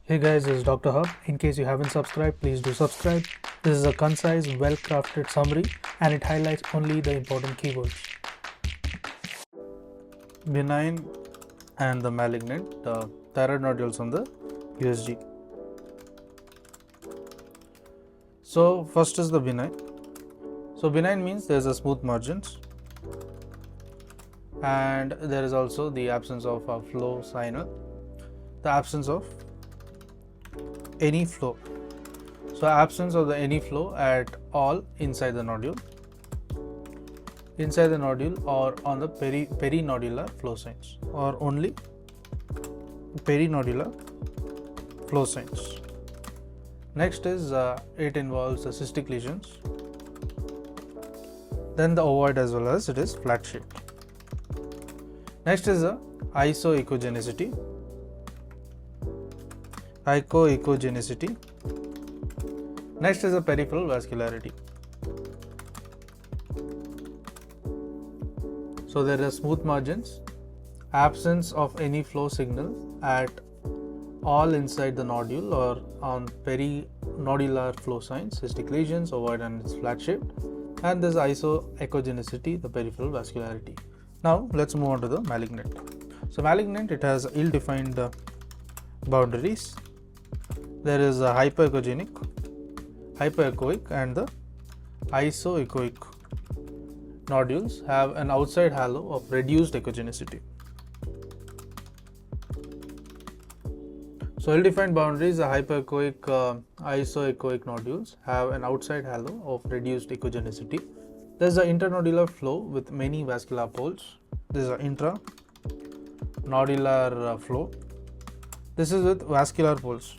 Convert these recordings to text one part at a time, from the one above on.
Hey guys, this is Dr. Hub. In case you haven't subscribed, please do subscribe. This is a concise, well-crafted summary and it highlights only the important keywords. Benign and the malignant thyroid nodules on the USG. So first is the benign. So benign means there is a smooth margins and there is also the absence of a flow signal, the absence of any flow. So absence of the any flow at all inside the nodule or on the perinodular flow signs or only perinodular flow signs. Next is it involves cystic lesions, then the ovoid as well as it is flat shaped. Next is the isoechogenicity. Next is the peripheral vascularity. So there are smooth margins, absence of any flow signal at all inside the nodule or on perinodular flow signs, cystic lesions, ovoid and it's flat shaped, and this isoechogenicity, the peripheral vascularity. Now let's move on to the malignant. So malignant, it has ill-defined boundaries. There is a hypoechoic and the isoechoic nodules have an outside halo of reduced echogenicity. So ill-defined boundaries, the hypoechoic, isoechoic nodules have an outside halo of reduced echogenicity. There is an internodular flow with many vascular poles. There is an intranodular flow. This is with vascular poles,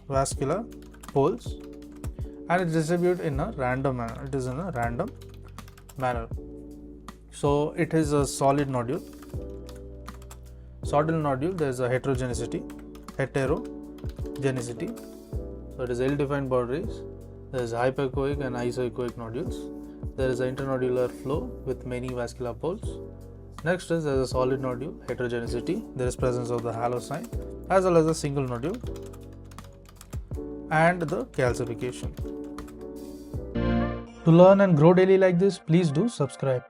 and it is distributed in a random manner. So it is a solid nodule. Solid nodule, there is a heterogenicity. So it is ill-defined boundaries. There is hypoechoic and isoechoic nodules. There is an internodular flow with many vascular poles. Next is there is a solid nodule, heterogenicity. There is presence of the halo sign as well as a single nodule and the calcification. To learn and grow daily like this, please do subscribe.